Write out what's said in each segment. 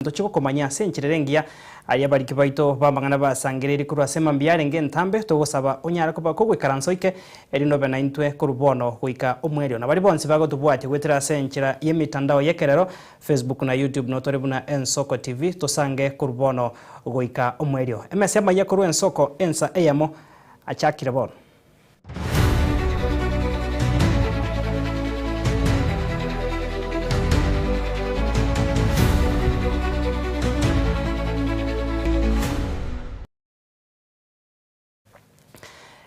Tochiko komanya senchirerengia ayabariki baito bamangana basangiriri kurasema mbiarenge ntambe togosaba onyara kuba kogwikaransoike erino benaintwe kurubono guika omwerio na bari bonsi bagotubwate gwetera senchira yemitandao yekerero Facebook na YouTube notorebuna Ensoko TV tosange kurubono guika omwerio emese amaya kuru Ensoko ensa eyamo achakire bono.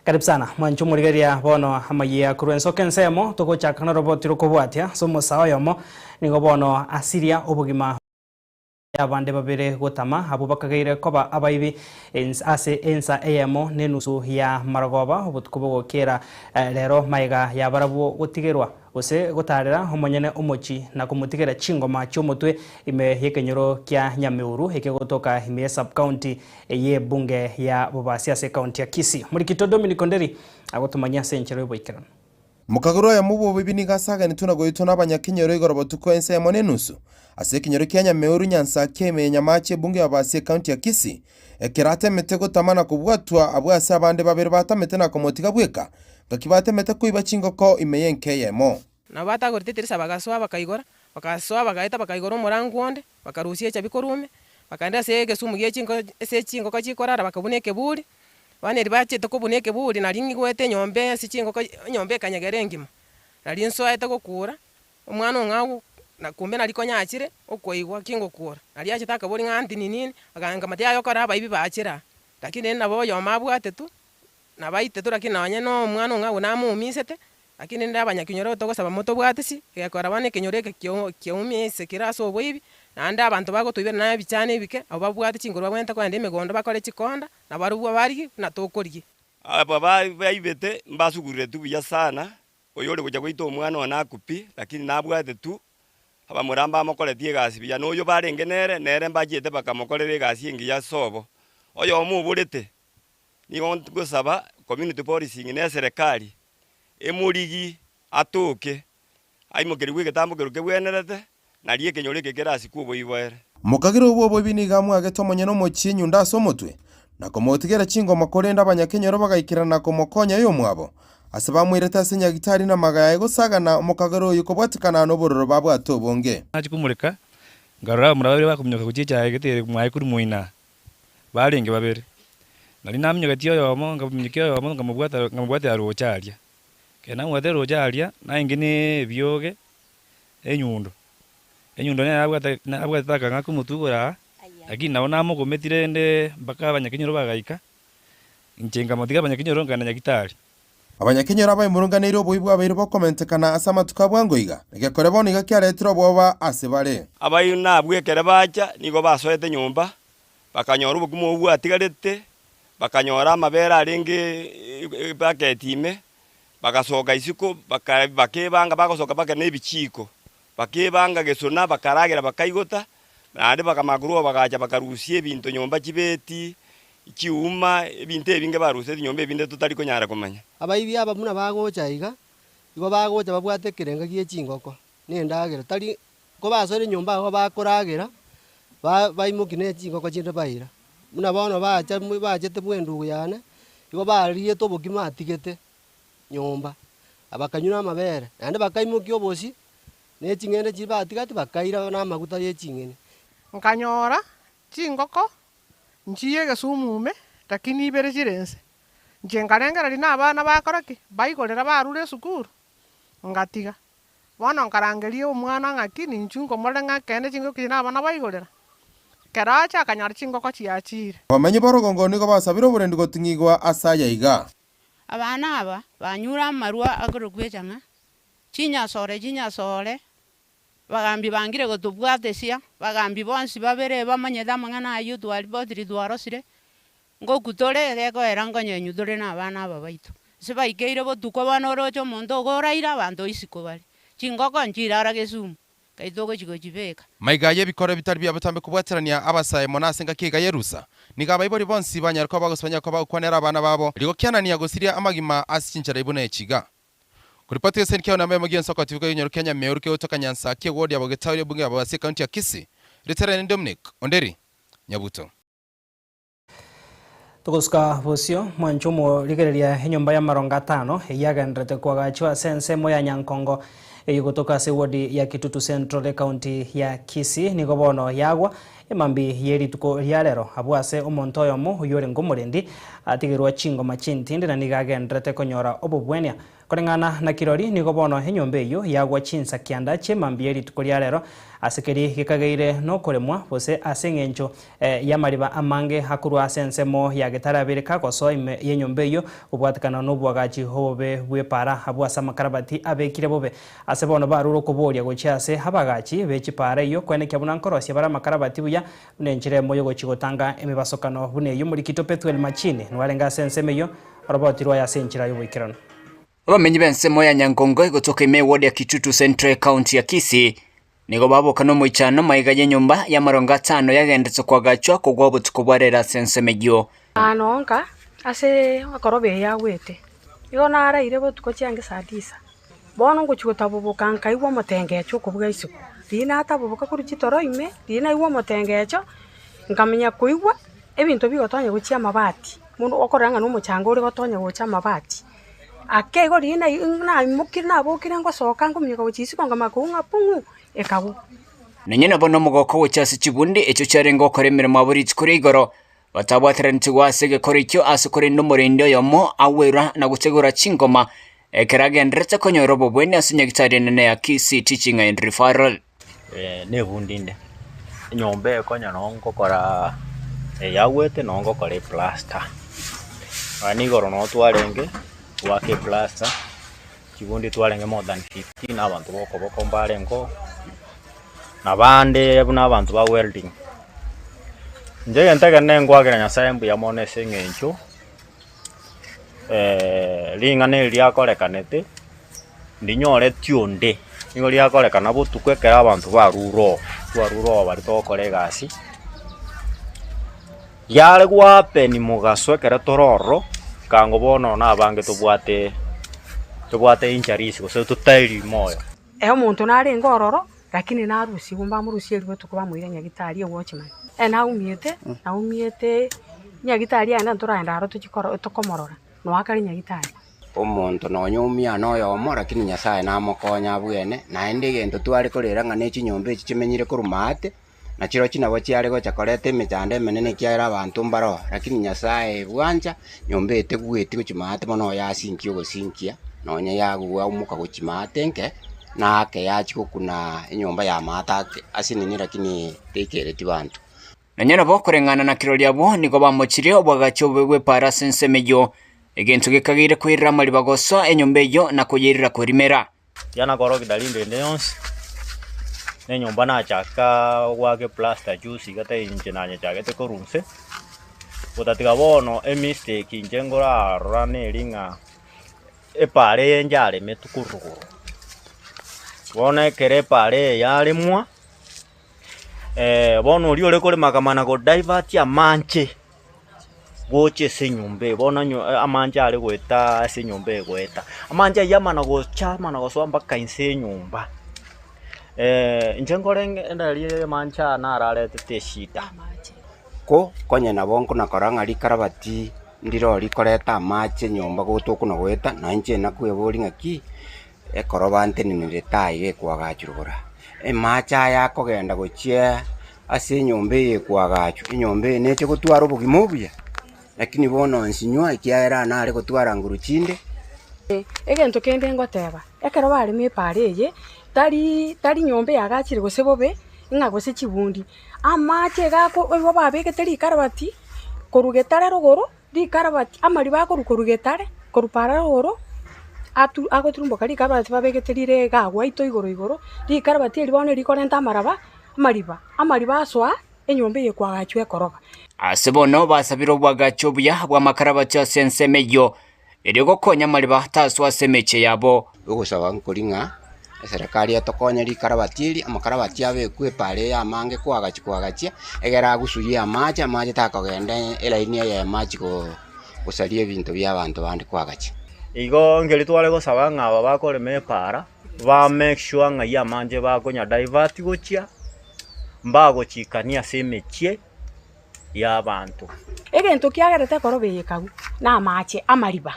Karibu sana mwanchu murigeria bono amaya kuru Ensoko ensemo togochakana roboti rukobwatia somo sawa yomo nigo bono asiria obugima abande babere gotama abo bakageire koba abaibi ase ensa eyemo nenusu ya maragoba obutukubo kera rero maiga ya barabu gotigerwa ose gotarera homonyene omochi na kumutigera chingoma chomotwe ime yekenyoro kya Nyameuru hekegotoka ime sub county ye bunge ya Bobasi ase county ya Kisii murikito Dominic Onderi agotumanya senchero boikera mukagoro ya mubo bibini gasaga nituna goyitona abanyakenyero igorobotuko ensa yemo nenusu ase kenyoro kya Nyameuru nyansa keme nyamache bunge ya Bobasi county ya Kisii ekirate metego tamana kubwatwa abwase abande babere batamete na komotiga bweka gakibate mete kuiba chingoko imeyenke yemo na bata goritetirisa bagaswa bakaigora bakaswa bagaita bakaigora murangu onde bakarusie chabikorume bakaenda se gesumu gechingo ese chingo kachikorara bakabuneke buri bane ribache tokubuneke buri na ringi gwete nyombe sichingo nyombe kanyagerengima nari nsoete gukura omwana ngawu na kumbe nari konyachire okoigwa kingo kura nari achitaka buri nganti nini aganga matia yokora baibi bachira lakini nabo yomabwate tu na baite tu lakini nanye no omwana ngawu namumisete lakini nda abanyakinyoro togosaba moto bwatisi yakora bane kinyoreke kyoumise kiraso obwibi nanda abantu bagotubira na bichane bike abo babwate chingoro bagwenta kwande megondo bakore chikonda na barubwa bari na tokorye aba baibete mbasugurire tu biya sana oyore kujya gwita omwana wana kupi lakini nabwate tu aba muramba amokoretie gasi biya noyo barengenere nere mbagite bakamokorere gasi engiya sobo oyo omuburete nigo ngosaba community policing ne serikali emurigi atoke aimokeri gwegetambo keruke bwenerete nariye kenyoreke kerasi kubo ibwere mukagiro ubo bibiniga mwagete omonyene omochi nyunda asomotwe na komotigera chingo makorenda abanyakenyero bagaikirana komokonya yo mwabo ase bamwireta ase nyagitari na magaya gosagana omukagiro yuko bwatikana nobororo babwato bonge nachikumurika ngarura murabere bakumyoka kuchicha getere mwai kuri muina barenge babere nari namnyo gatiyo yomo ngamnyikyo yomo ngamubwata arocharia kena mwate rocharia na ingine byoge enyundo ne abwata kanga kumutugura lakini naona mo kometire nde baka abanyakenyero bagaika nchenga motiga abanyakenyero ngana nyagitari abanyakenyero abaimurunganire obuibwa abere bokomentekana asama tukabwangoiga negekore boni gakiaretiro boba asebare abayuna abwekere bacha nigo basoete nyumba bakanyora obugumo obwatigarete bakanyora amabera arenge baketime bagasoka isiko bakebanga bagosoka baka nebichiko bakebanga gesona bakaragera bakaigota nande bakamaguru bagacha bakarusie ebintu nyomba kibeti ikiuma ebintu ebinge baruse nyomba ebinde tutari konyara komanya abaibi aba muna bagocha iga igo bagocha babwate kirenga gie chingoko nendagera tari ko basore nyomba aho bakoragera baimukine chingoko chinde baira muna bono bacha bachete bwendu yana igo bariye tobogima atigete nyomba abakanyura amabere nande bakaimukio bosi ne chingene chibatigati bakaira na maguta ye chingene nkanyora chingoko nchiye gesumume takini ibere chirense njengarengera rina abana bakoraki baigorera barure sukuru ngatiga bono nkarangerie omwana ngakini nchungo morenga kende chingo kina abana baigorera keracha kanyara chingoko chiachire bamenye borogongo nigo basabira oburendi gotingigwa asaya iga abana aba banyura marua agorogwejanga chinyasore bagambi bangire gotubwatesia bagambi bonsi babere bamanyeda mangana ayu twali bodri dwarosire ngo kutore rego erango nyenyudure na abana aba baitu sibaikeire botuko banorocho mondo goraira bando isiko bali chingoko njirara gesumu kaitogo chigojibeka maigaye bikore bitari byabutambe kubwaterania abasaye monase ngakiga yerusa niga bayibori bonsi banyarko bagosbanya ko bakwanera abana babo rigo kyanania gosiria amagima asichinchara ibune chiga kuripoti ya senki ya unambe magi Ensoko TV Nyameuru Kenya Meuru kutoka Nyansa kia ward ya Bogetauri bunge ya Bobasi county ya Kisii Return Dominic Onderi Nyabuto. Tuguska busio mwanchumo ligereria nyumba ya maronga 5 yagendrete kwagachwa sense moya Nyankongo eyugutuka se wodi ya Kitutu Central County ya Kisii nigo bono yagwa emambi yerituko ryalero abwase omonto oyomo uyore ngumurendi atigirwa chingo machintinde na nigagendrete konyora obubwenia korengana na kirori nigo bono enyomba eyo yagwa chinsa kianda chemambi yerituko ryalero asekeri gikageire no kuremwa bose asengencho yamariba amange hakurwa sensemo ya gitarabire kagoso yenyomba eyo ubwatikana no bwagachi hobe bwepara abwasa makarabati abekire bobe asebono baruro kuboria gochiase habagachi bechipara iyo kwene kyabuna nkorosia bara makarabati buya nenjire moyo gochigotanga emibasokano bune yo muri Kito Pethuel Machini nwarenga senseme yo robotirwa ya senchira yo wikirano abamenyi bensemo ya Nyankongo igotoka ime wodi ya Kitutu Central County ya Kisii nigo baboka no moichano maiga nyumba ya maronga 5 yagendetse kwagachwa kugwa butuko bwarera senseme yo anonka ase akorobe yagwete igo naraire butuko cyange sadisa bono nguchugota bubuka nkaigwa motengecho kubwa isuku dina atabubuka kuri kitoro ime dina igwa motengecho nkamenya kuigwa ebintu bigotonye guchia mabati mundu okoranga no muchanga uri gotonye gucha mabati akego dina na mukiri na bokire ngo soka ngumyeka guchisi konga makunga pungu ekabu nanyena bono mugoko wochase chibundi echo charengo koremera maburi kuri igoro batabwateranti wasege korikyo asukore no murende yomo awera na gutegura chingoma ekeragendrete konyoro bobweni asinyagitari nene ya Kisii Teaching and Referral ne bundinde nyombe konya nongo kora yawete nongo kore plaster ani goro no twarenge wake plaster kibundi twarenge more than 15 abantu boko mbarengo nabande buna abantu ba welding nje ntaka nengo ageranya sayembu ya mone sengencho lingane lyakorekanete ndinyore tionde nigo lyakorekana butukwekera abantu baruro bari tokore gasi yale gwape ni mugaso ekera tororo kango bono na bange tubwate incharisi gose tutairi moyo omuntu nari ngororo lakini narusi gumba murusi eriwe tukuba mwire nyagitari watchman naumiete nyagitari anda turaenda aro tukomorora no akari nyagitari omuntu no nyumia no yomo lakini Nyasaye namukonya bwene naende gento twari korera ngane chinyombe chimenyire kurumate na chiro chinabo chiari gocha korete michande menene kiara abantu mbaro lakini Nyasaye bwanja nyombe etegwete gochimate mono yasinkio gosinkia nonya yagwa umuka gochimate nke nake yachiko kuna nyomba ya mata asinini lakini tekereti bantu nanyena bokorengana na kirori abo nigo bamochire obwagacho bwe para sensemeyo egento gekagire kwirira mali bagoso enyombe yo na kuyirira kurimera yana koro kidalinde neons nenyomba na chaka wake plaster juice gata inje nanya chagete korunse utatiga bono mistake injengora rane linga epare enjale metukuruguru bona kere pare yalimwa bono uri ole kole makamana go divert ya manche goche senyombe bona amanje ale gweta senyombe gweta amanje yamana go chama na go swamba kainse nyumba njengorenge ndali mancha na arale teteshita ko konye na bonko na koranga likarabati ndiro likoreta mache nyumba gotuko na gweta na nje na kwebori ngaki ekorobante ni ndetai ekwagachurugura macha yako genda gochia ase nyombe ekwagachu nyombe nete gotwara obugimubuya lakini bono nsinywa ikiaera na ari gotwara nguruchinde egento kende ngoteba ekero bari mepare eye tari nyombe yagachire gosebobe inga gose chibundi amache gako obo babegete likarabati korugetare rogoro likarabati amari bakorugetare korupara rogoro agoturumbo kari karabati babegete lire gagwa ito igoro likarabati elibone likorenta amariba aswa enyombe yekwagachu ekoroga asebono basabiro bwagacho buya bwa makarabati asensemeyo erigo konya maliba taswa semeche yabo ugusaba nkoringa serikali etokonya likarabati amakarabati abe kwepare ya mange kwagachia egera gusuya amache takogenda elaini ya amache gusalie bintu bya abantu bandi kwagachia igo ngeli twale gosaba ngaba bakore mepara ba make sure nga ya manje bakonya divert gochia mbagochikania ase emechie ya abantu egento kiagerete korobeyekagu na amache amariba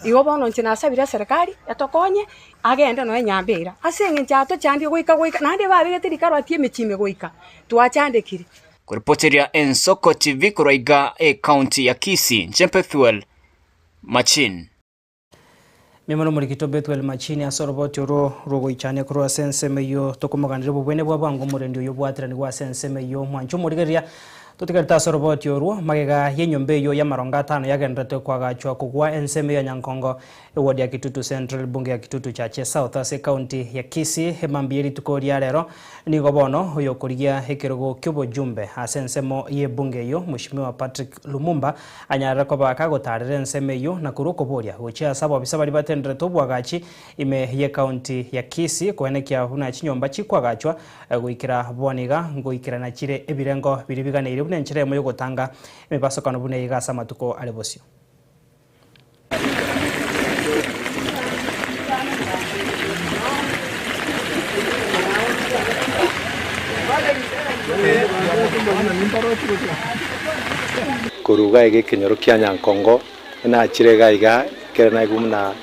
igo bono nche nasabire serikali etokonye agende no enyambira ase engencha atochandie goika nande babegete rikarwati emechime goika twachandekire. Kuripoteria Ensoko TV kuraiga county ya Kisii, Njempe Fuel Machin. Mimono murikito Bethuel Machini asoroboti rogo ichane kuro sense meyo tokomaganire bubwene bwabango murendi yo bwatirani gwa sense meyo mwancho murigeria tutikarita soroboti oruo magega yenyombe yo ya maronga 5 yagendete kwagachwa kugwa enseme ya Nyankongo ward ya Kitutu Central bunge ya Kitutu Chache South ase county ya Kisii hemambieri tukoria rero nigo bono oyo kurigia hekerogo kyobo jumbe ase ensemo ye bunge yo Mheshimiwa Patrick Lumumba anyara ko baka gotarire enseme yo na kuruko boria gochia sabo bisabari batendere tobwagachi ime ye county ya Kisii kwenekia huna chinyomba chikwagachwa goikira boniga ngoikira na chire ebirengo biribiganire bune nchire moyo gotanga emibaso kana bune igasa matuko alebosio. Kuruga ege kenyoro kya Nyankongo na chire gaiga kerana igumna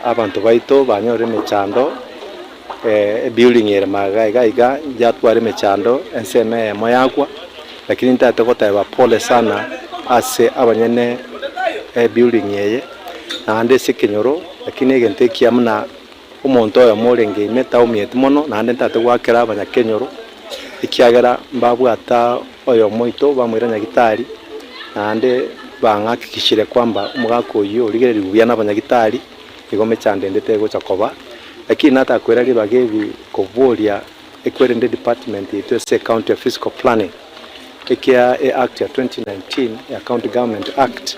abantu baito banyore mechando building ere magaiga jatware mechando enseme moyagwa lakini ntate goteba pole sana ase abanyene building yeye na ande sekenyoro lakini egente kiamna umuntu oyo morenge imeta umieti mono na ande ntate gwakera abanyakenyoro ikiagera mbabwata oyo moito bamwira nyagitari na ande bangakikishire kwamba umugako uyu urigere bubya n'abanyagitari igome cyande ndete go chakoba lakini nata kwera libagebi kovolia ekwerende department yetu se county of fiscal planning ekia act ya 2019 ya county government act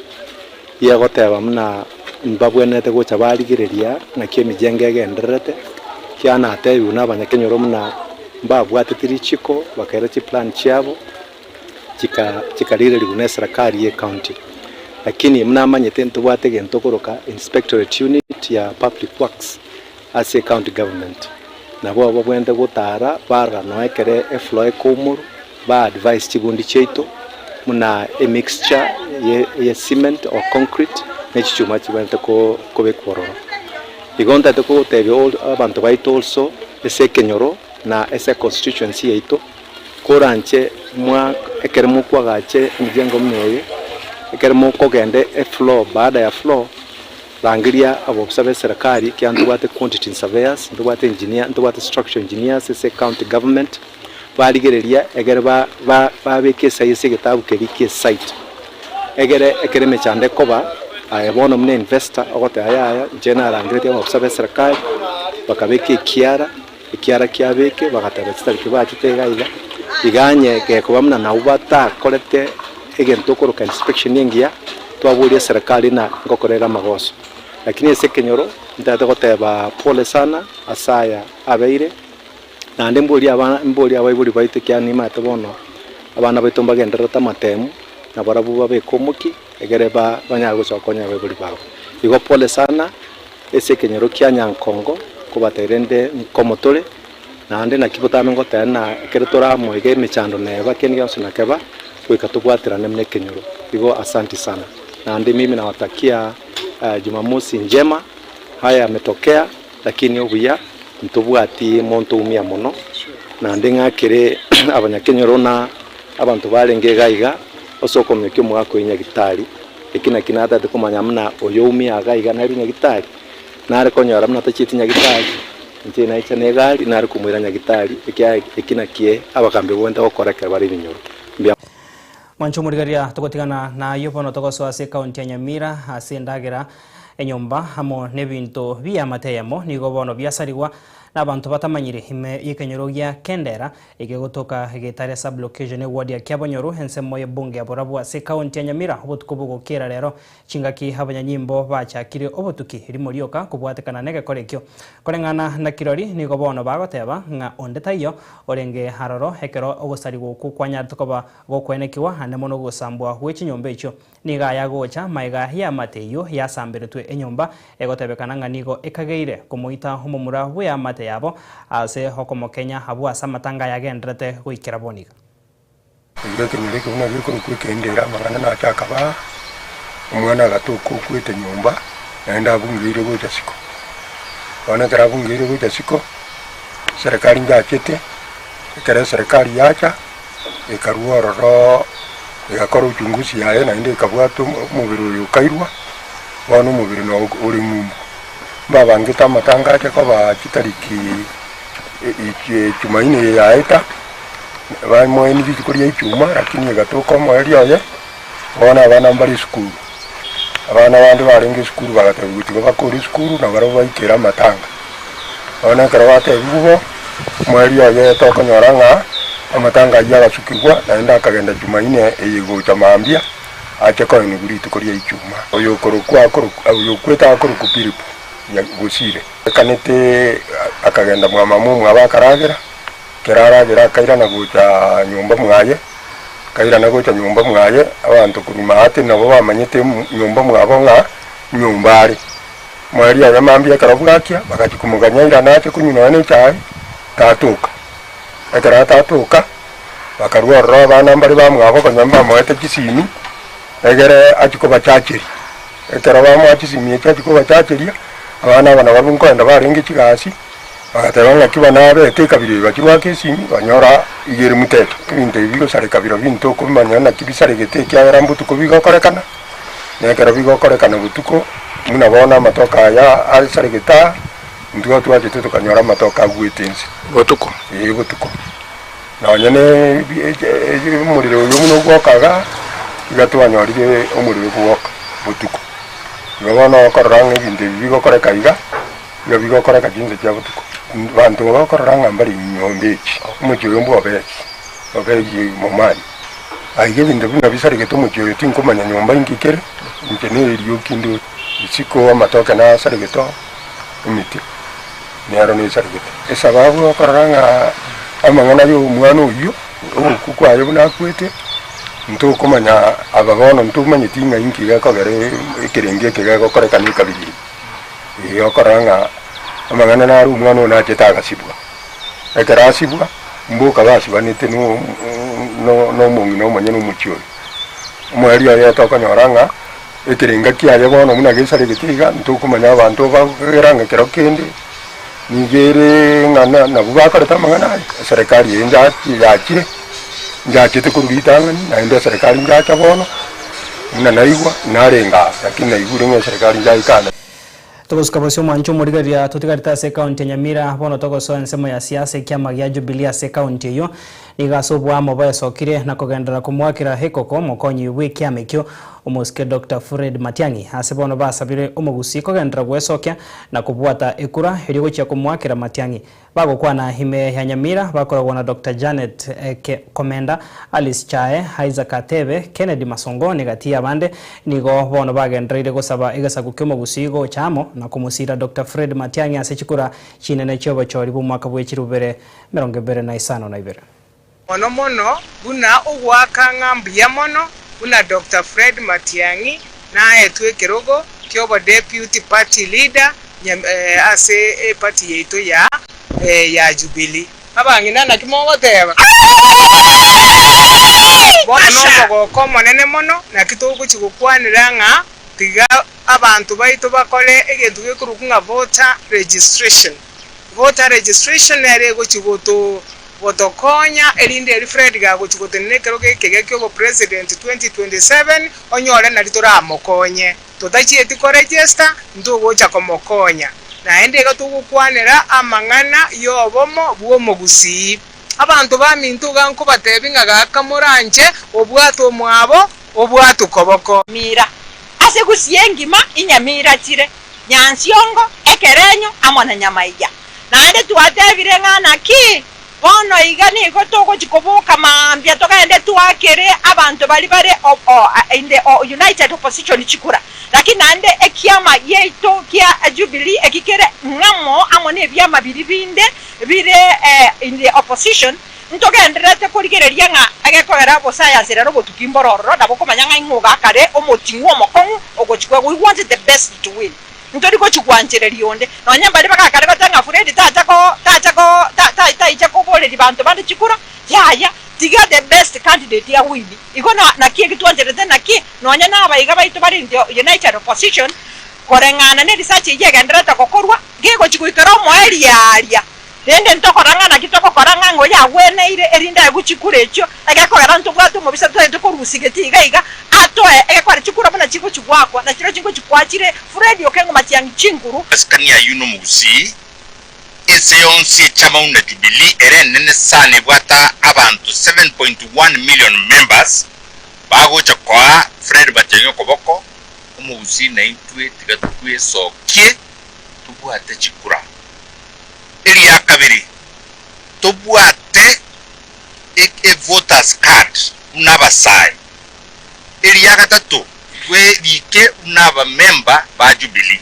ya goteba mna mbabwenete go chabaligireria na kemijenge genderete kiana ateyu n'abanyakenyoro mna mbabwatitiri chiko bakaira chi plan cyabo chikalire ligune serikali ye county lakini mnamanyete ntubwate gentokoroka inspectorate unit ya public works as a county government nabo babwende gutara bara noekere efloe kumuru ba advice chibundi cheito muna a mixture ye cement or concrete nechichuma chibante ko bekororo igonta teko tebe all abantu baito also ese kenyoro na ese constituency yeito koranche mwa ekeremo kwagache mjengo mneye ekeremo kogende e floor baada ya floor rangiria abobsabe serikali kyandu bate quantity surveyors ndubate engineer ndubate structural engineers ese county government baligereria egere babeke sayise gitabu kerike site egere ekereme chande koba ayebono mne investor ogote aya general rangiria abobsabe serikali bakabeke ikiara kiabeke bagatabesta kibachitega iganye ke kubamna na ubata kolete egento koroka inspection yengia twaburia serikali na ngokorera magoso lakini ese kenyoro ndate goteba pole sana asaya abeire na ndemburia abaiburi baite kyani mate bono abana baitomba genderata matemu na barabu babekomuki egereba banyago sokonya abaiburi babo igo pole sana ese kenyoro kya Nyankongo kubaterende nkomotore na ande na kibotame ngotana keretora moige michando neba kenyo sona keba kuikatubwatirane mne kenyoro igo asanti sana na ande mimi nawatakia Jumamosi njema. Haya yametokea lakini ubuya ntubwati monto umia mono na ande ngakire abanyakenyoro na abantu balenge gaiga osoko mekyo mwako inyagitari ikina kinata tukumanya mna oyumia gaiga na inyagitari na ari konyora mna tachiti nyagitari nje na icha negali na ari kumwira nyagitari ikina kie abakambe bonda okoreka bari binyoro Mwancho murigaria tugotigana na yobono togoso ase county ya Nyamira ase ndagira enyomba hamo nebinto bia mateyamo nigo bono biasarigwa n'abantu batamanyire hime yikenyoro gya Kendera igegotoka getare sub location ward ya Kyabonyoro ensemo ye bunge aborabu ase county ya Nyamira obutukubugo kera rero chingaki abanyanyimbo bachakire obutuki rimorioka kubwatekana nege korekyo korengana na kirori nigo bono bagoteba nga ondetayo orenge haroro hekero ogosarigo kukwanya tukoba gokwenekiwa hane mono gosambwa wechinyombe icho niga yagocha maiga ya mateyo yasambiretwe enyomba egotebekana nga nigo ekageire kumuita homomura we amate mabwate yabo ase hokomo Kenya habu asa matanga yagendrete goikera boniga Ndireke una biko kwikendera mangana na chakaba umwana gatoko kwete nyumba naenda bungire gocha siko wana kara bungire gocha siko serikali ngachete kare serikali yacha ikaruororo igakora uchunguzi yaye na inde ikabwato mubiri uyu kairwa wana mubiri no uri mumbu babangita matanga cha kwa kitariki Jumaine yaeta bamwe ni bikuria icyuma lakini gatoko mweri oye bona bana mbali skuru abana bandi barenga skuru bagategutiga bakora skuru na baro bayikera matanga bona karawate bibugo mweri oye toko nyoranga amatanga yarasukirwa naenda akagenda Jumaine eyigocha mambia ache ko ni guri tukoria icyuma oyo korokwa oyo kweta korokupiripu ya gusire kanete akagenda mwamamu mwabakaragera keraragira kaira na gucha nyumba mwaye kaira na gucha nyumba mwaye abantu kurima ate nabo bamanyete nyumba mwabo nga nyumba ari mwari ya mambia karaburakia bakachikumuganya ira nache kunyuna ne chai tatuka akara tatuka bakarwa roba nambari ba mwabo ko nyamba mwete kisimi egere achiko bachachiri ekara ba mwa kisimi achiko bachachiri abana bana babunkwenda barenga kigasi bagatabanga kibana bete kabiri bakirwa kesimi banyora igere muteto ibintu bigo sare kabiro bintu ko manyana kibisare gete kyara mbutu ko bigo korekana nekera bigo korekana butuko munabona matoka ya ari sare geta nduwa tuwaje teto kanyora matoka gwetensi butuko butuko na nyene umuriro uyu muno gwokaga igatwanyorire umuriro gwoka butuko ngabona koranga ibintu bigo koreka iga bigo koreka jinze cya butuko bantu bakoranga mbari nyombechi umujoyo obeji momani aige bintu bina bisarike tumujoyo tinkomanya nyomba ingikere nkene iriyo kindo isiko amatoka na sariketo umiti nero ni sariketo esababu bakoranga amangana yo mwana uyo kukwayo buna kwete nto komanya ababono nto manyitinga inkiga kogere ikirenge kega gokoreka ni kabiri iyo koranga amangana na ru mwana na chetaga sibwa ekara sibwa mboka basi banete no mungi no manyano muchyo mwari ya toka nyoranga ekirenga kiaye bono muna gesare gitiga ntukumanya abantu bageranga kero kende nigere ngana na bubaka tamangana serikali yenja yakire njachete kurubitangani na ndo serikali njacha bono muna naigwa narenga lakini naigure nge serikali njaikana Tuguskabasyo mwancho murigaria tutigarita se county Nyamira bono togoso ensemo ya siasa kiama gya Jubilee se county yo nigasobwa mobaye sokire na kugendera kumwakira hekoko mokonyi wiki amekyo umuske Dr. Fred Matiang'i asebono basabire umugusi kugendera gwesokya na kubwata ekura irigo cya kumwakira Matiang'i bagokwana hime ya Nyamira bakoragwa na Dr. Janet Komenda, Alice Chae, Isaac Atebe, Kennedy Masongo negati abande nigo bono bagenderire gusaba igasa gukyomugusi go chamo na kumusira Dr. Fred Matiang'i asechikura chinene cyobo cyori bu mwaka bw'ekirubere 2025 mono buna ugwaka ngambia mono buna Dr. Fred Matiang'i na etwekerogo kyobo deputy party leader ase party yeito ya Jubilee abangina na kimogo teba bono go monene mono na kitugo kigukwanira nga tiga abantu baito bakole egentu gekurukunga voter registration erego chigoto botokonya elinde eri Fred gago chigotenekero kege kyo president 2027 onyole na litora mokonye totachieti ko register ndugo cha komokonya na ende gatugukwanira amangana yobomo bwomugusi abantu bamintuga nko batebinga gakamuranje obwato mwabo obwato koboko mira ase gusiengima inyamira chire nyansiongo ekerenyo amona nyamaija na ende tuatebire ngana ki bono igani ko togo chikoboka mambia tokaende tuakere abantu bali in the united opposition chikura lakini ande ekiama yeito kia Jubilee ekikere ngamo amone byama biribinde bire in the opposition ntokenderete kurigereria nga agekogera bo science rero botukimbororo nabo komanya nga inguga kare omotingu omokongu ogochikwe we wanted the best to win ntori ko chikwanjire lionde nonya bali bakakale batanga Fred tacha ko bole libantu bandi chikura yaya tiga the best candidate ya wini iko na kie kitwanjire tena ki nonya na abayiga baitu bali ndio united opposition korengana ne research yegendera takokorwa gego chikuikara mo area rende ntokorangana kitoko koranga ngo yagweneire erinda guchikure ekyo agakorera ntubwatu mu bisatu ende ko rusigeti iga atoe ekwari chikura bana chiko chigwakwa na chiro chiko chikwachire Fred Okengo Matiang'i chinguru askania yuno mugusi ese onsi chama una Jubilee nene sane bwata abantu 7.1 million members bago chakwa Fred Matiang'i koboko umugusi na intwe tigatwe sokie tubwate chikura ya kabiri tubwate voters card unabasai ya gatatu twebike unaba member ba Jubilee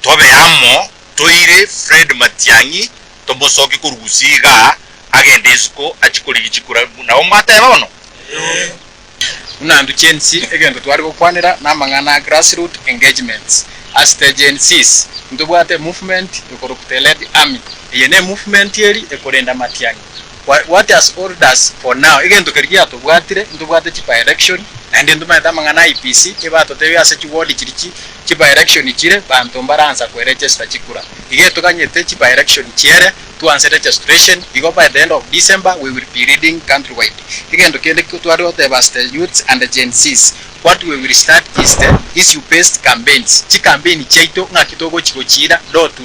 tobe amo toire Fred Matiang'i tobosoki kurugusiga agende isuko achikuri chikura na omata bono unandu chensi egendo twari gukwanira namangana grassroots engagements as the Gen Zs ndubwate movement ekorokutele army yene movement yeri ekorenda Matiang'i what has ordered us for now egendo keriya tubwatire ndubwate chipa election and ndumata mangana IPC ebato tewe ase chiwodi chirichi chipa election chire bantu mbaranza ku register chikura igeto kanyete chipa election chiere to answer registration igo by the end of December we will be reading countrywide igendo kende twari otebas the youths and the Gen Zs what we will start is the issue based campaigns chi campaign chaito ngakitogo chikochira dotu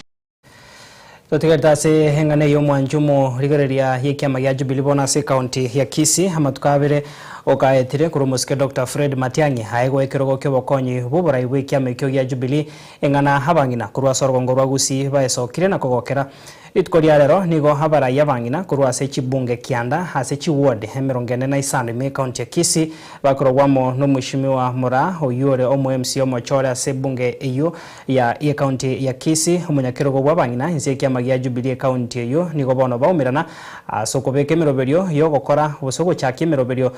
Totigata se hengane yo mwanjumo rigereria yekiama ya Jubilee bonase county ya Kisii amatukabire okaetire kurumuske Dr. Fred Matiang'i haego ekirogo kyobokonyi bubura iwe kiama kyo ya Jubilee engana habangina kurwa sorgongo rwagusi baesokire na kogokera itkoria rero nigo habara yabangina kurwa se chibunge kianda hase chiward hemerongene na isande me county ya Kisii bakorogwamo no mwishimiwa Mura oyure omo MC omochora se bunge iyo ya county ya Kisii omunyakirogo bwabangina inse kiama ya Jubilee county iyo nigo bono baumirana sokobeke miroberio yo gokora busogo chaki miroberio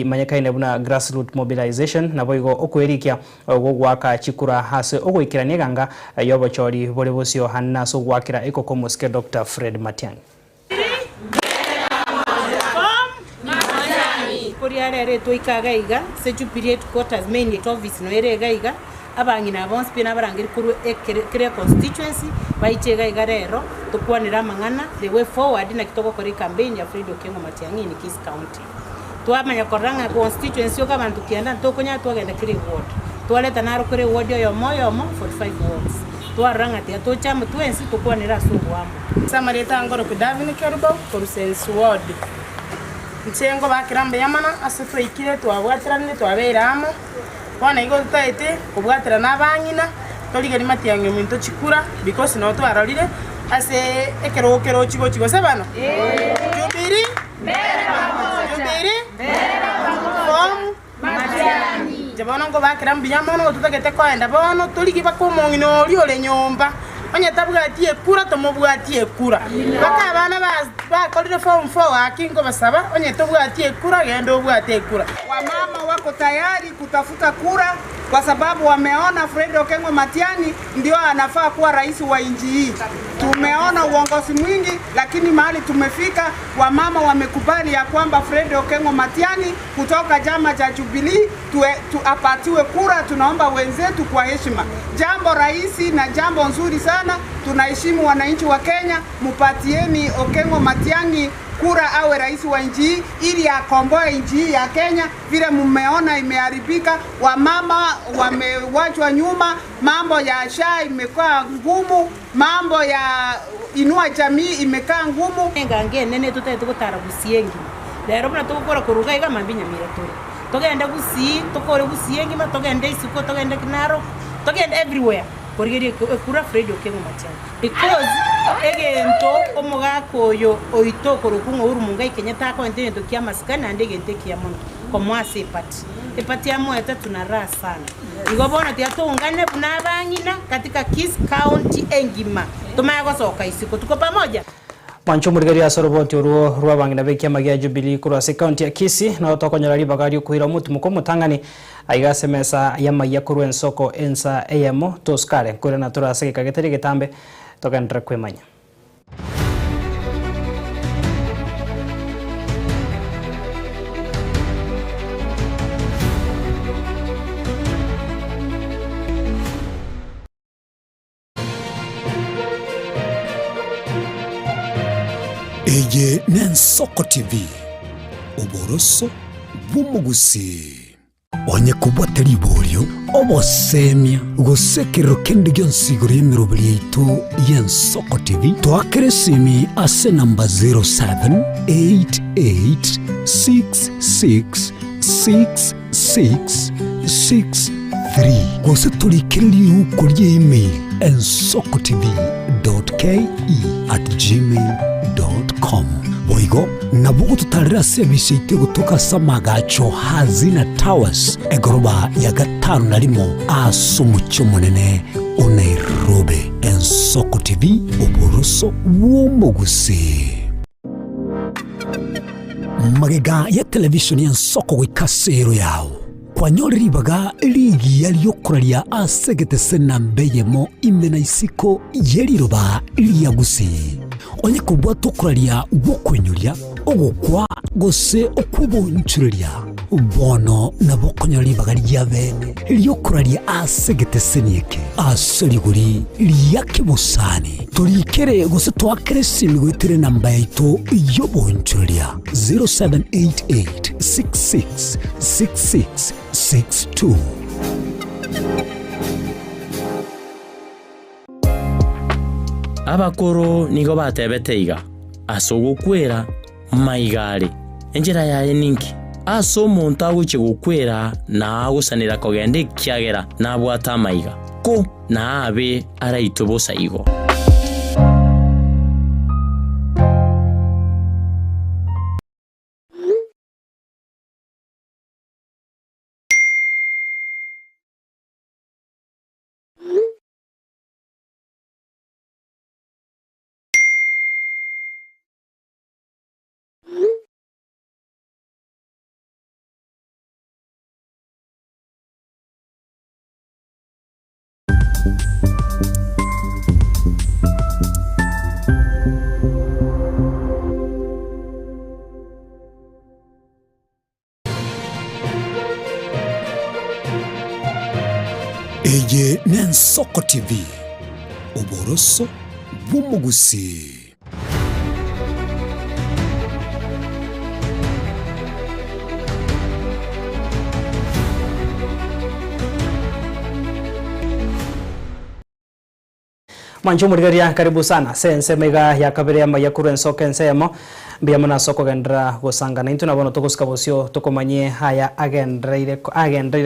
manyakaine buna grassroots mobilization nabo igo okwerikia ogwaka chikura hase ogwikirania ganga yobochori bole bosio hanna so gwakira ikoko muske Dr. Fred Matiang'i Kuriarere toikaga iga se Jubilee quarters main office no erega iga abangina bonse pina barangiri kuru ekere constituency baichega iga rero tukwanira mangana the way forward na kitoko kori campaign ya Fred Okengo Matiang'i in Kisii County twamanya koranga constituency oka bantu kianda tokonya twagenda kire ward twaleta naro kire ward yo moyo mo 45 wards twaranga tia tochama twensi tukwanira subuamo samareta ngoro kudavini kerubo consensus ward nchengo bakirambe yamana asitwe ikire twabwatirane twaberamo wana igo taite kubwatira nabangina toligeri Matiang'i ominto chikura because no twarorire ase ekero chigo sebano Jubilee Jabono ngo bakirambi yamono tutagete kwenda bono tuligi bakomongino oli ole nyomba onye tabwatie kura tomobwatie kura baka abana bakolire form 4 akingo basaba onye tobwatie kura gendo obwatie kura wamama wako tayari kutafuta kura kwa sababu wameona Fred Okengo Matiang'i ndio anafaa kuwa rais wa nchi hii. Tumeona uongozi mwingi lakini mahali tumefika wamama wamekubali ya kwamba Fred Okengo Matiang'i kutoka chama cha Jubilee apatiwe kura. Tunaomba wenzetu kwa heshima. Jambo rahisi na jambo nzuri sana. Tunaheshimu wananchi wa Kenya, mupatieni Okengo Matiang'i kura awe rais wa nchi ili akomboe nchi ya Kenya. Vile mmeona imeharibika, wamama wamewachwa nyuma, mambo ya SHA imekuwa ngumu, mambo ya inua jamii imekaa ngumu. Ngange nene tutete gutara gusiengi lero bana tukora kuruga iga mambinya miratori togenda gusi tokore gusiengi ma togenda isuko togenda kinaro togenda everywhere korigeri kura Fred Okengo Matiang'i because egento omugako yo oito korukungo urumunga ikenyata ko entene kia maskana ndege ntekia mono komwase epati ya moeta tunara sana igobona tia tungane bunabangina katika Kisii County engima tumayagosoka isiko tuko pamoja. Mancho murigari asoroboti oruo rwabangina bekia magia Jubilee kurase county ya Kisii na otokonyora libagari kuira mutu mukomo tangani aigase mesa ya magia kurwe nsoko ensa ayemo toskare kure na turase kageteri getambe tokandra kwemanya. Eye Nensoko TV oboroso bumugusi onye kubwateri bolyo obosemia gusekero kende gyonsigoro yemirobiri yaitu y'Ensoko TV twakeresimi ase namba 0788666663 gose tulikiriri ukurye email ensokotv.ke@gmail.com boigo nabugo tutarira service ite gutoka Samagacho Hazina Towers egoroba ya gatanu narimo asumucyo munene Nairobi. Ensoko TV oboroso womugusi magega ya television ya Ensoko wikasero yao kwanyoribaga ligi yaliyokoralia asegete senambeyemo imena isiko yeliroba liyagusi onye kubwa tukuralia wokwenyulia ogokwa gose okubonchuria bono nabokonyoribaga lyabene liyokuralia asegete senieke asoliguri liyakibusani tulikere gose twakere simigwetire namba yaitu yobonchuria 0788666662. Abakoro nigo batebete iga asogukwera maigare enjera yaye ninki aso omonto aguche gukwera na agusanira kogende kiagera na abwata maiga ko na abe araitobosa igo Eye Nensoko TV oboroso bumugusi Mancho murigaria karibu sana sense mega ya kabere ya mayakuru Ensoko ensemo bia muna soko gendra gosangana into nabono tokoska bosio tokomanye haya agendraire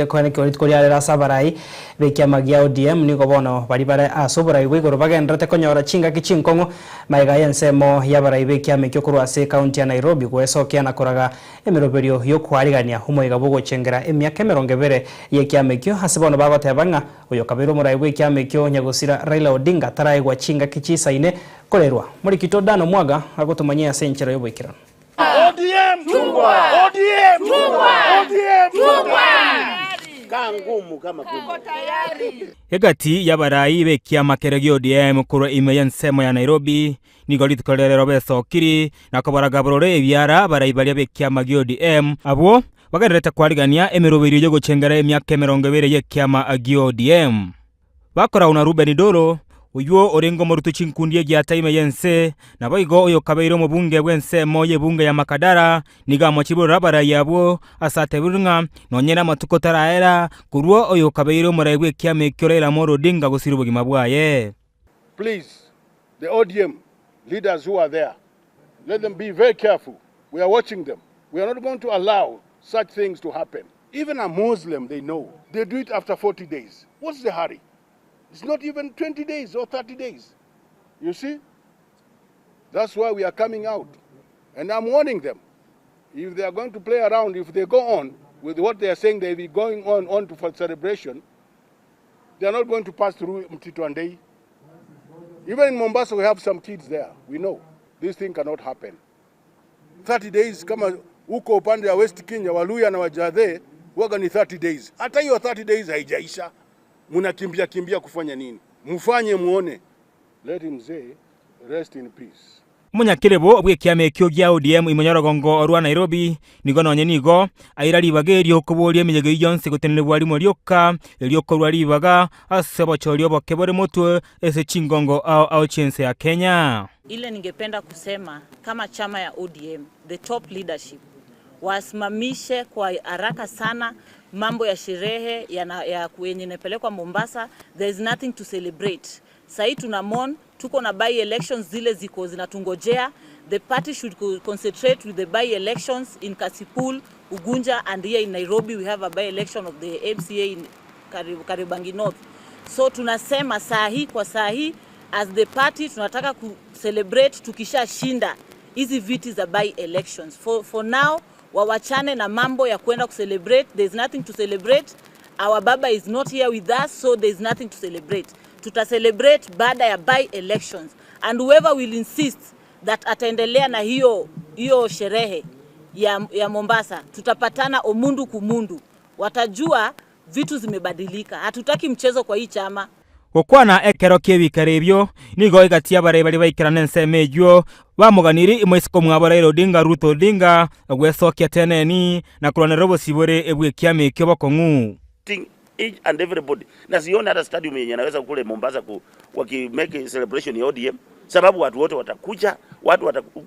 kwene kyonit koryara sabarai bekia magia ODM niko bono bari bare asoborai wigoro bagendra te konyora chinga kichinkongo maiga ensemo ya barai bekia mekyo kurwase county ya Nairobi kwesokia nakoraga emiroberio yo kwarigania humoiga bogo chengera emyaka 20 yekia mekyo hasibono bagotebanga uyo kabiro murai bekia mekyo nyagosira Raila Odinga taraigwa chinga kichisaine korerwa muri kitodano mwaga agotumanyia senchero yobwikira ODM chungwa ODM chungwa ODM chungwa kangumu kama kumba tayari egati yabarai bekia makeregi ODM kuro imeyen semo ya Nairobi nigolit korero besokiri nakobaraga borore ebyara barai bali bekia magi ODM abo bagareta kwarigania emirobiri yo guchengera emyaka 20 yekiama agi ODM bakora una Ruben Dolo uyo orengo morutu chinkundie gya time yense na boigo oyo kabeiro mu bunge bwense moye bunge ya Makadara niga mochiburo rabara yabo asate burunga nonyera matuko taraera kurwo oyo kabeiro muraigwe kyame kyorera moro dinga gosiru bugima bwaye. Please, the ODM leaders who are there, let them be very careful. We are watching them. We are not going to allow such things to happen. Even a Muslim, they know. They do it after 40 days. What's the hurry? It's not even 20 days or 30 days. You see? That's why we are coming out. And I'm warning them. If they are going to play around, if they go on with what they are saying, they'll be going on to for celebration, they are not going to pass through Mtito Andei. Even in Mombasa, we have some kids there. We know. This thing cannot happen. 30 days kama uko upande ya West Kenya, Waluya na Wajadhe, waga ni 30 days. Hata hiyo 30 days haijaisha. Mnakimbia kufanya nini? Mufanye muone. Let him say, rest in peace. Munyakirebo obwe kiame kyo gya ODM imonyorogongo orwa Nairobi nigo nonye nigo aira libagerio kuboria minyego yonse gutenere bwali morioka eliokorwa libaga asebo chorio bokebore mutwe ese chingongo au chense ya Kenya. Ile ningependa kusema kama chama ya ODM, the top leadership wasimamishe kwa haraka sana mambo ya sherehe ya kwenye nepelekwa Mombasa. There is nothing to celebrate. Sai tunamon tuko na by elections zile ziko zinatungojea. The party should concentrate with the by elections in Kasipul, Ugunja, and here in Nairobi we have a by election of the MCA in Karibangi North. So tunasema sahi kwa sahi as the party tunataka ku celebrate tukisha shinda hizi viti za by elections. For now wawachane na mambo ya kwenda ku celebrate. There is nothing to celebrate. Our baba is not here with us, so there is nothing to celebrate. Tuta celebrate baada ya by elections, and whoever will insist that ataendelea na hiyo sherehe ya Mombasa, tutapatana omundu kumundu, watajua vitu zimebadilika. Hatutaki mchezo kwa hii chama. Gukwana ekero kiebikaribyo nigo igatia bare bari baikirana nsemejyo bamuganiri imwesiko mwabara Odinga Ruto Odinga gwesokia teneni na kurana robo sibore ebwe kiame kyo bakongu each and everybody. Na sione hata stadium yenye naweza kule Mombasa wakimake celebration ya ODM, sababu watu wote watakuja,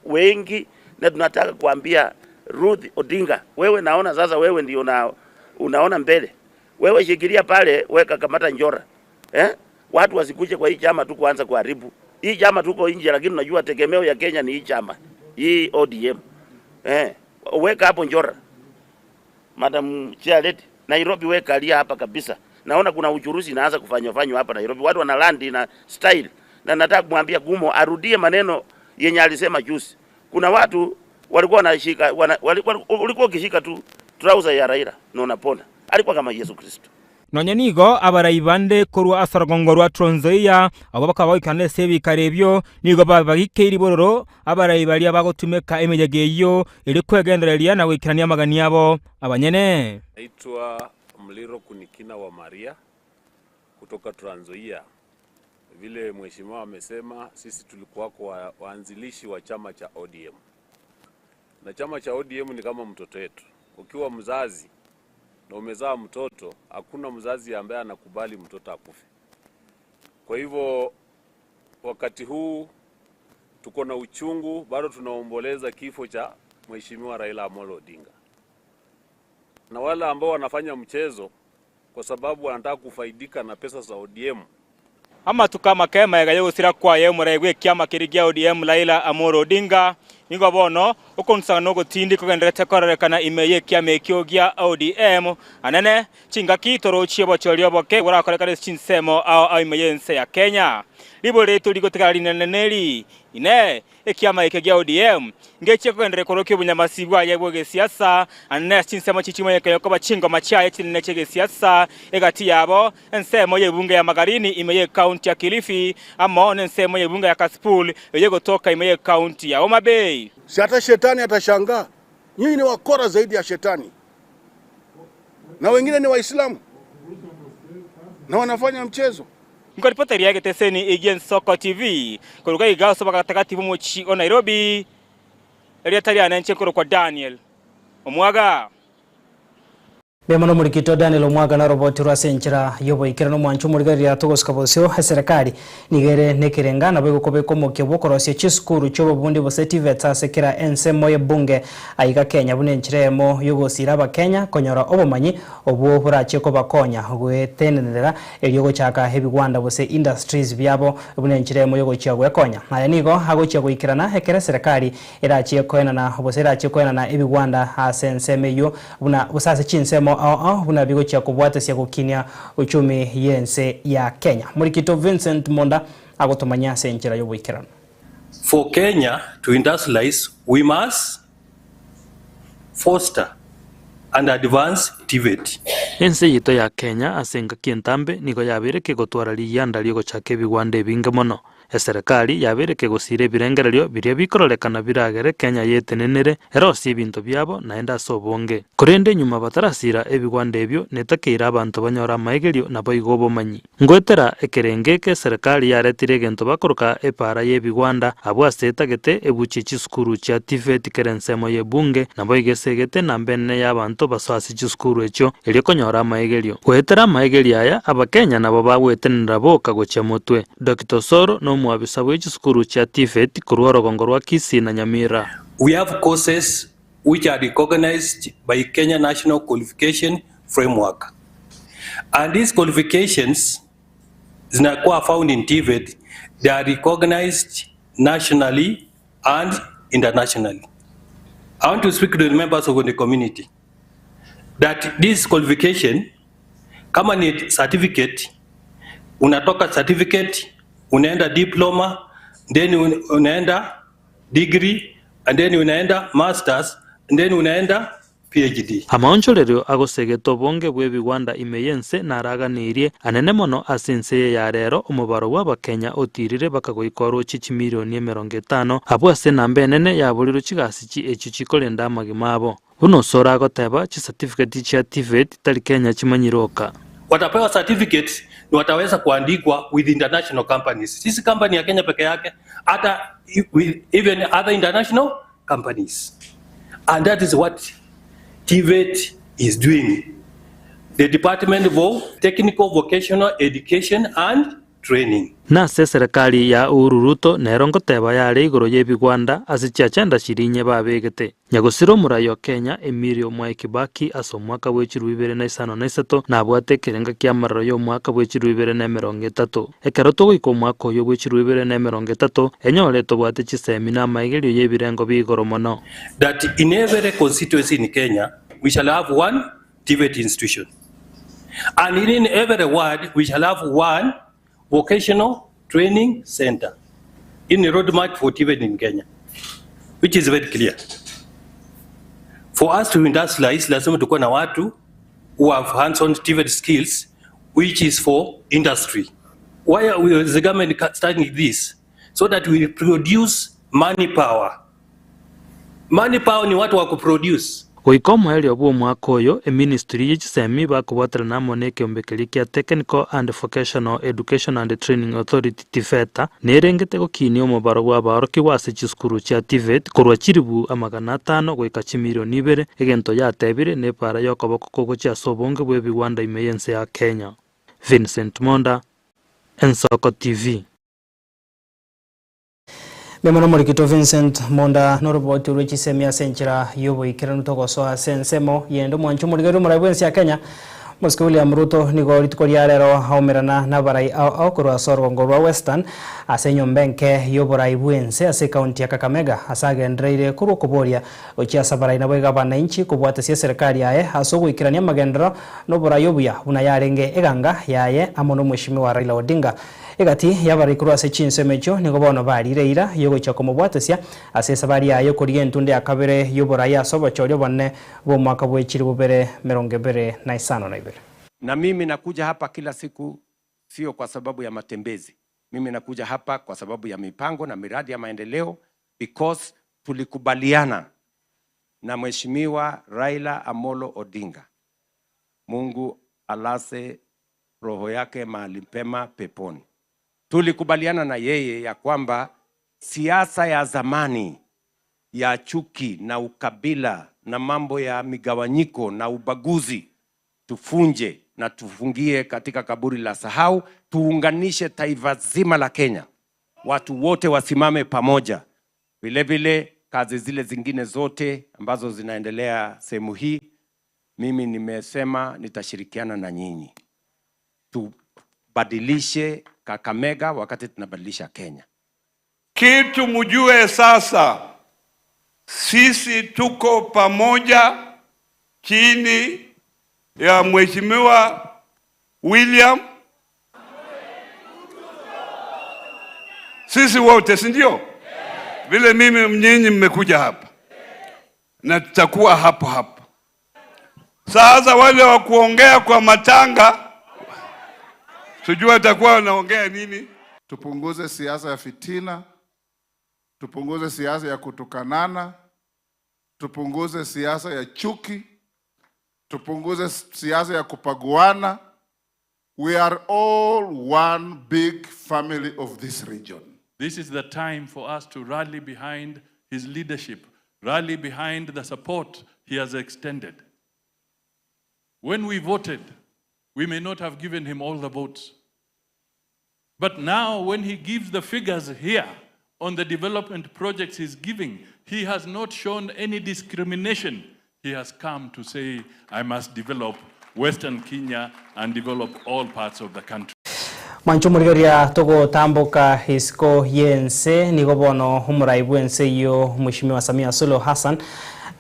wengi, na tunataka kuambia Ruth Odinga, wewe naona sasa wewe ndio unaona mbele. Wewe shikilia pale, weka kamata njora. Watu wasikuje kwa hii chama tu kuanza kuharibu. Hii chama tuko nje, lakini unajua tegemeo ya Kenya ni hii chama. Hii ODM. Weka hapo njora. Madam Chairlady, Nairobi weka alia hapa kabisa. Naona kuna uchuruzi inaanza kufanywa hapa Nairobi. Watu wana land na style. Na nataka kumwambia Gumo arudie maneno yenye alisema juzi. Kuna watu walikuwa wanashika walikuwa ukishika tu trouser ya Raila na unapona. Alikuwa kama Yesu Kristo. Nonye nigo abaraibande korwa asaragongo rwa Trans Nzoia abo bakaba ikane sebi karebyo nigo babagikeiri bororo abaraibali abagotumeka emejegeyo iri kwegendereria na wikirania magani yabo abanyene. Naitwa Mliro Kunikina wa Maria kutoka Trans Nzoia. Vile mheshimiwa amesema, sisi tulikuwa kwa waanzilishi wa chama cha ODM. Na chama cha ODM ni kama mtoto wetu. Ukiwa mzazi na umezaa mtoto, hakuna mzazi ambaye anakubali mtoto akufe. Kwa hivyo wakati huu tuko na uchungu, bado tunaomboleza kifo cha mheshimiwa Raila Amolo Odinga. Na wale ambao wanafanya mchezo kwa sababu wanataka kufaidika na pesa za ODM, ama tukama kema ya gusira kwa ye muregwe kiama kirigia ODM Raila Amolo Odinga nigo bono ukonsa no gutindi kugendera tekorerekana imeye kiame kyogia ODM anene chingaki torochie bochorio boke gurakorekana chinsemo au imeyense ya Kenya libore tuligotekali neneneri ine ekiama ekegia ODM ngechie kugendera korokyo bunyamasibwa yebwe siasa anene chinsemo chichimo yekayoko bachingo machaye chinene chege siasa egati yabo ensemo yebunge ya Magarini imeye county ya Kilifi ama ensemo yebunge ya Kasipul yego toka imeye county ya Homa Bay. Si hata shetani atashangaa. Nyinyi ni wakora zaidi ya shetani. Na wengine ni Waislamu. Na wanafanya mchezo. Ngoripota riage teseni Again Soko TV. Kuruga igao soba katakatifu mochi o Nairobi. Eliatari anenche kwa Daniel Omwaga. Bemano murikito Daniel Omwaga na roboti rwa senchira yobo ikirano mwanchu murigari ya togoska bosyo haserekari nigere nekirenga na bego kobeko mokebokorosie chisukuru chobo bundi bose TVET sekira ensemo ye bunge aiga Kenya bunenchiremo yogosira aba Kenya konyora obomanyi obwo burache ko bakonya gwetenenera elyogo chaka hebigwanda bose industries byabo bunenchiremo yogochia gwekonya aya nigo hagochia goikirana hekera serikali irachie koena na bose irachie koena na ebigwanda asensemeyo buna busase chinsemo buna bigo chia kubwata sia kukinia uchumi yense ya Kenya. Murikito Vincent Monda agotomanya senchira yoboikirana. For Kenya to industrialize, we must foster and advance TVET. Ense yito ya Kenya asenga kientambe niko yabire ke gotwara liyanda ligo chake bigwande binga mono. Serikali yabireke gusire birengererio biria bikorolekana biragere Kenya yetenenere erosi ebinto byabo naenda sobonge kurende nyuma batarasira ebigwanda ebyo netakira abantu banyora amaigerio nabo igobomanyi ngwetera ekerengeke serikali yaretire egento bakoroka epara y'ebigwanda abwasetagete ebuchichi skuru cha TVET kerensemo y'ebunge nabo igesegete nambene y'abantu basasi chiskuru echo eri konyora amaigerio gwetera amaigerio aya abakenya nabo bagwetenera boka gocha mutwe Dr. Soro no mwabisa w'echiskuru cha TVET kurwa rogongo rwa Kisii na Nyamira. We have courses which are recognized by Kenya National Qualification Framework. And these qualifications zinakuwa found in TVET. They are recognized nationally and internationally. I want to speak to the members of the community that this qualification, kama ni certificate, unatoka certificate, unaenda diploma, then unaenda degree, and then unaenda masters, and then unaenda PhD. Amaonchorerio agosegeta obonge bw'ebigwanda imeyense naraganirie anene mono asense ya rero omubaro w'abakenya otirire bakagoikoro chichi milioni 50 abwase nambe nene yaburiro chigasichi echo chikolenda amagima abo buno sora agoteba chi certificate cha TVET tali Kenya chimanyiroka watapewa certificate ni wataweza kuandikwa with international companies. Sisi company ya Kenya peke yake, hata even other international companies. And that is what TVET is doing. The Department of Technical Vocational Education and Training. Nase serikali ya Uhuru Ruto nerongo teba yare igoro y'ebigwanda asichachenda shirinye babegete nyagosiro murayo Kenya Emilio Mwai Kibaki aso mwaka w'echiru 2053 nabwate kerenga kiamararo yo mwaka w'echiru 2030 ekeroto goiko mwaka yo w'echiru 2030 enyole tobwate chisemina amaigerio y'ebirengo bigoro mono that in every constituency in Kenya we shall have one TVET institution, and in every ward we shall have one vocational training center in the roadmap for TVET in Kenya, which is very clear. For us to industrialize, lazima tukuwe na watu who have hands-on TVET skills, which is for industry. Why are the government starting this? So that we produce money power. Money power ni watu wa kuproduce. Goikomo elio bwo mwaka oyo ministry y'echisemi bakubwatira namo nekeombekeri kia Technical and Vocational Education and Training Authority TVET nerengete gokinia omubaro gw'abaoroki wase chiskuru cha TVET korwa chiribu 500 goika chimilioni 2 egento yatebire nepara yokoboko kogo cha sobonge bw'ebigwanda imeyense ya Kenya. Vincent Monda, Ensoko TV. Memano morikito Vincent Monda noroboti urwechisemia senchira yobo ikiranu togosoa sensemo yendo mwanchu murigero murabwensi ya Kenya Moscow William Ruto nigo ritkoria rero haumerana na barai au kurwa sorgo ngorwa Western asenyo mbenke yoborai bwense ase county ya Kakamega asage ndreire kuro kuboria ochia sabarai na bwega bananchi kubwata sia serikali yae asogo ikirania magendero no bora yobuya unayarenge eganga yaye amono mweshimiwa Raila Odinga egati yabari kurwa se chinsemecho nigo bono barireira yogo chako mubwatasia ase sabari yayo kuri entunde akabere yobora ya sobo choryo bonne bo mwaka bwechiri bubere 2025 na mimi nakuja hapa kila siku sio kwa sababu ya matembezi. Mimi nakuja hapa kwa sababu ya mipango na miradi ya maendeleo because tulikubaliana na Mheshimiwa Raila Amolo Odinga. Mungu alase roho yake mahali pema peponi. Tulikubaliana na yeye ya kwamba siasa ya zamani ya chuki na ukabila na mambo ya migawanyiko na ubaguzi tufunje na tufungie katika kaburi la sahau, tuunganishe taifa zima la Kenya. Watu wote wasimame pamoja. Vile vile kazi zile zingine zote ambazo zinaendelea sehemu hii, mimi nimesema nitashirikiana na nyinyi. Tubadilishe Kakamega wakati tunabadilisha Kenya. Kitu mjue sasa, sisi tuko pamoja chini ya Mheshimiwa William. Sisi wote, si ndio? Vile mimi mnyinyi mmekuja hapa na tutakuwa hapo hapo. Sasa wale wa kuongea kwa matanga, sijua atakuwa wanaongea nini. tupunguze siasa ya fitina, tupunguze siasa ya kutukanana, tupunguze siasa ya chuki, tupunguze siasa ya kupaguana. We are all one big family of this region. This is the time for us to rally behind his leadership, rally behind the support he has extended. When we voted, we may not have given him all the votes. But now when he gives the figures here on the development projects he's giving, he has not shown any discrimination. He has come to say, I must develop Western Kenya and develop all parts of the country. Manchu murigeria togo tamboka hisiko yense nigobono humuraibu ense yo Mheshimiwa Samia Suluhu Hassan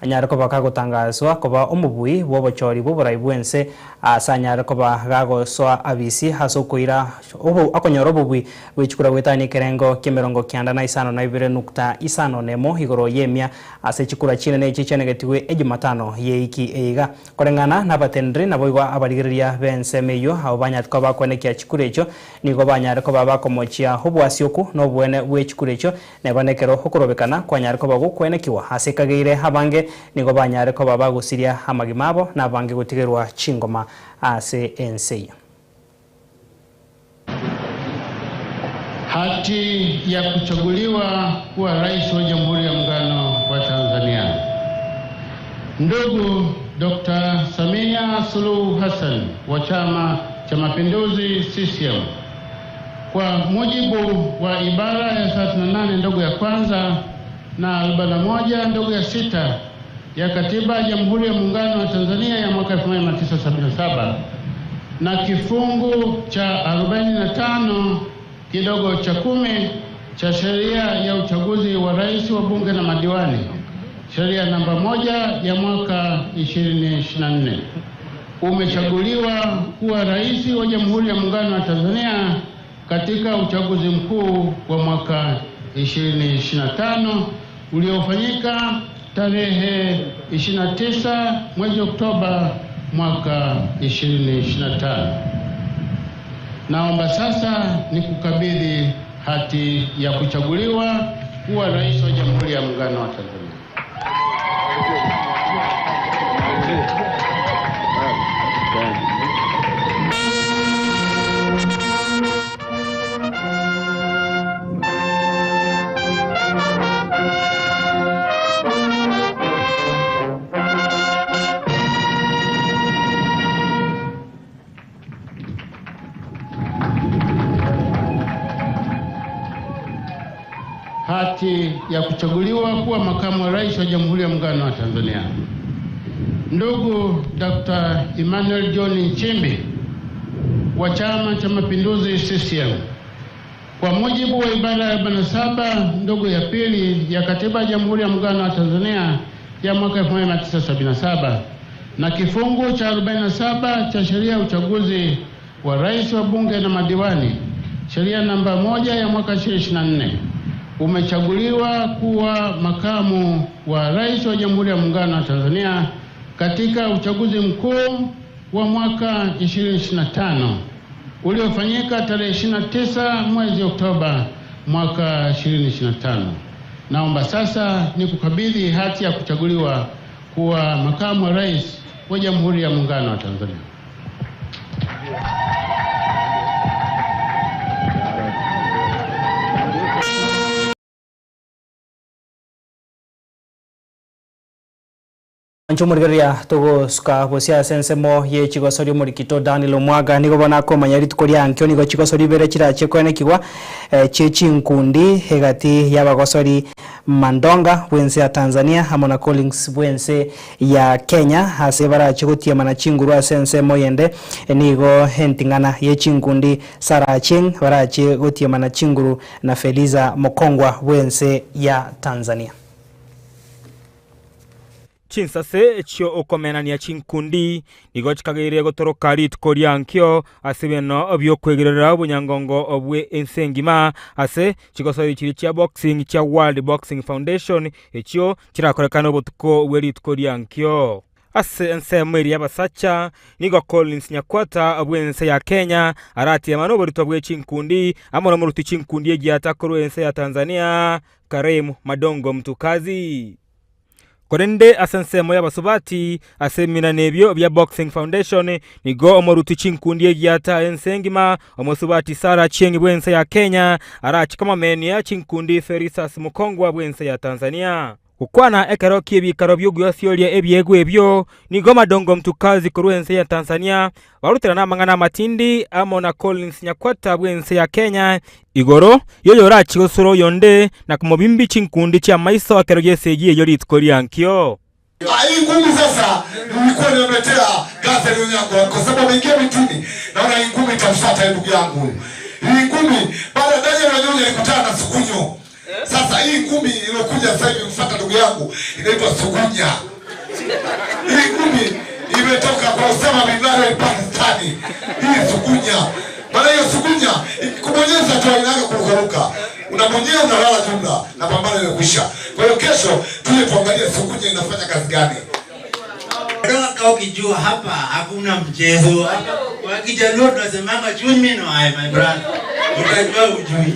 anyara koba kagutangazwa koba umubui wobochori boboraibu ense asanyara koba gagoswa abisi hasokuira obo akonyoro bubui wechukura wetani kerengo kemerongo kyanda na isano na ibere nukta isano nemo igoro yemia asechukura chine ne chichene getiwe ejumatano yeiki eiga korengana nabatendri naboigwa abarigiria bense meyo abanya koba kwenekia chikurecho nigo banyara koba bakomochia hobwasioku no bwene wechikurecho nebanekero hokorobekana kwanyara koba gukwenekiwa asekagire habange nigo banyare ko babagusiria amagimabo nabange gutigerwa chingoma ase ense. Hati ya kuchaguliwa kuwa rais wa Jamhuri ya Muungano wa Tanzania. Ndugu Dr. Samia Suluhu Hassan wa Chama cha Mapinduzi CCM, kwa mujibu wa ibara ya 38 ndogo ya kwanza na 41 ndogo ya 6 ya Katiba ya Jamhuri ya Muungano wa Tanzania ya mwaka 1977 na kifungu cha 45 kidogo cha 10 cha sheria ya uchaguzi wa rais wa bunge na madiwani, sheria namba 1 ya mwaka 2024, umechaguliwa kuwa rais wa Jamhuri ya Muungano wa Tanzania katika uchaguzi mkuu wa mwaka 2025 uliofanyika tarehe 29 mwezi Oktoba mwaka 2025. Naomba sasa nikukabidhi hati ya kuchaguliwa kuwa rais wa Jamhuri ya Muungano wa Tanzania. Hati ya kuchaguliwa kuwa makamu wa rais wa Jamhuri ya Muungano wa Tanzania. Ndugu Dr. Emmanuel John Nchimbi wa Chama cha Mapinduzi CCM, kwa mujibu wa ibara ya 47 ndogo ya pili ya Katiba ya Jamhuri ya Muungano wa Tanzania ya mwaka 1977 na kifungu cha 47 cha sheria ya uchaguzi wa rais wa bunge na madiwani, sheria namba 1 ya mwaka 2024, umechaguliwa kuwa makamu wa rais wa Jamhuri ya Muungano wa Tanzania katika uchaguzi mkuu wa mwaka 2025 uliofanyika tarehe 29 mwezi Oktoba mwaka 2025. Naomba sasa nikukabidhi hati ya kuchaguliwa kuwa makamu wa rais wa Jamhuri ya Muungano wa Tanzania. Anchumurigeria togo suka bosia sensemo ye chigosori murikito Daniel Omwaga nigo bona ko manyari tukoria ankyo nigo chigosori bere chirache kwene kigwa chinkundi hegati yabagosori Mandonga bwense ya Tanzania hamona Collins bwense ya Kenya hase bara chigutie mana chinguru sensemo yende nigo hentingana ye chinkundi Saraching bara chigutie mana chinguru na Feliza Mokongwa bwense ya Tanzania. Chinsase chio okomenania chinkundi nigo chikagire gotoroka rituko ryankyo asebeno obyokwegerera obunyangongo obwe ensengima ase chigosori chiri cha boxing cha World Boxing Foundation echio chirakorekana obutuko bwe rituko ryankyo ase ensemo eri abasacha nigo Collins Nyakwata obwense ya Kenya arati amano borito bwe chinkundi amoro muruti chinkundi egiata korwense ya Tanzania Karemu Madongo Mtukazi korende asensemo y'abasubati asemina nebyo bya Boxing Foundation nigo omoruti chinkundi egiata ensengima omosubati Sara Chiengi bwense ya Kenya arachi kama meni ya chinkundi Ferisas Mukongwa bwense ya Tanzania kukwana ekero kiebikaro by'ogwasyolia ebyegwe ebyo nigo Madongo Mtukazi korwense ya Tanzania barutira namangana matindi amona Collins Nyakwata bwense ya Kenya igoro yoyo rachi gosoro yonde na kumobimbi chinkundi cha maisa wa kero yesegie yori tkoriankyo. Hii ngumi sasa nilikuwa nimetea gaza leo yangu kwa sababu ingia mitini naona hii ngumi itamfuata ndugu yangu. Hii ngumi baada Daniel Wanyonyi alikutana na Sugunyo. Sasa hii ngumi iliyokuja sasa hivi mfuata ndugu yangu inaitwa Sugunya. Hii ngumi imetoka kwa Osama bin Laden Pakistani. Hii Sugunya. Maana hiyo Sugunya kubonyeza tu inaanza kurukaruka. Unabonyeza unalala jumla na pambano limekwisha. Kwa hiyo kesho tuje tuangalie Sugunya inafanya kazi gani. Kama ukijua hapa hakuna mchezo. Wakijaluo tunasemanga chumi no ai my brother. Utajua ujui.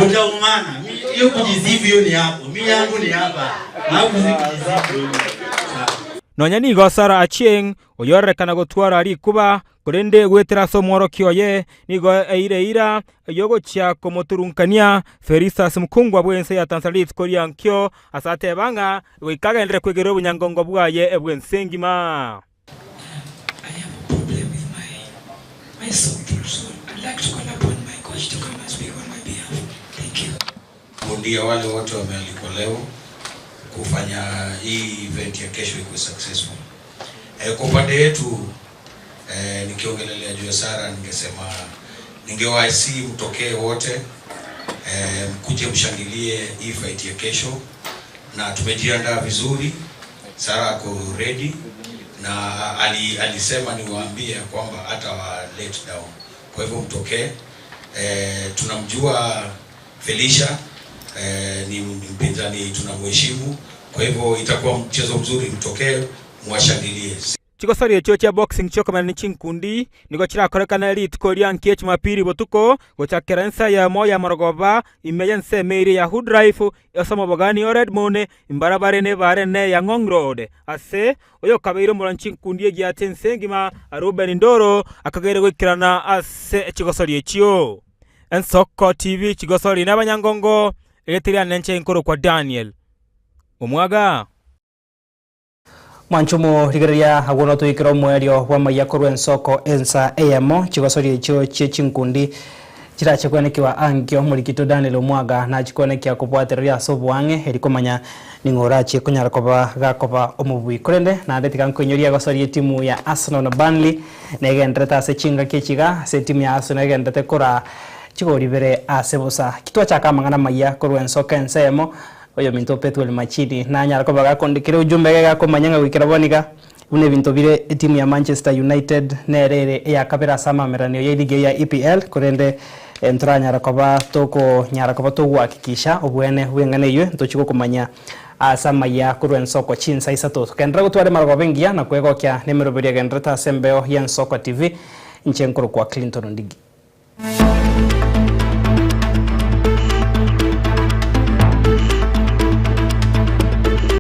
Utaumana. Hiyo kujisifu hiyo ni hapo. Mimi yangu ni hapa. Hapo kujisifu. Nonyani go Sara Achieng oyorekana gotwara ari kuba korende gwetera somoro kyoye nigo eireira yogo cha komoturunkania Ferisas Mukungwa bwense ya Tanzania tkoriankyo asate banga wikaga ndre kwegero bunyangongo bwaye ebwensengima. My soul, so I'd like to call upon my coach to come and speak on my behalf. Thank you. Mundia wale wote wamealikwa leo kufanya hii event ya kesho ikuwe successful. Kwa upande yetu nikiongelelea juu ya Sara ningesema ningewaisi mtokee wote mkuje mshangilie hii fight ya kesho na tumejiandaa vizuri. Sara ako ready na alisema niwaambie kwamba hata wa let down. Kwa hivyo mtokee. Tunamjua Felicia ni mpinzani tunamheshimu. Kwa hivyo itakuwa mchezo mzuri, mtokee mwashangilie. Chikosari echo cha boxing choko ni chinkundi niko chirakorekana elite koriankye chumapiri botuko gochakera ensa ya moya marogoba imeyense meri ya Hood Drive osamo bogani o Redmond imbarabare ne bare ne ya Ngong Road ase oyo kabeiro muranchikundi egiate nsengima Ruben Ndoro akagere gwikirana ase chikosari echo Ensoko TV chikosari n'abanyangongo egetiria nenche inkoro kwa Daniel Omwaga Mwanchumo rigeria agono tuikiro mwerio wa mayakoro Ensoko ensa AM chigosori echo chinkundi chirachekwanikiwa angyo mulikito Daniel Omwaga na chikwanekia kubwateria sobwange erikomanya ningorachi kunyara koba gakoba omubui korende na ndetika nkonyoria gosori timu ya Arsenal na Burnley negendreta se chinga kechiga se timu ya Arsenal negendete kora chigori bere asebusa kitwa chakamangana mayakoro Ensoko ensa AM oyo minto Petwell Machini na nyara ko baga kondikire ujumbe ga ko manyanga wikira bonika une binto bire timu ya Manchester United nerere ya kabera sama meranio ya ligi ya EPL korende entranya rakoba toko nyara ko to hakikisha obwene wengane yo ntochiko kumanya asama ya kuru Ensoko chinsa isato kendra gutware margo bengia na kwego kya nemero beria gendreta sembeo ya Ensoko TV nchenkuru kwa Clinton Ndigi.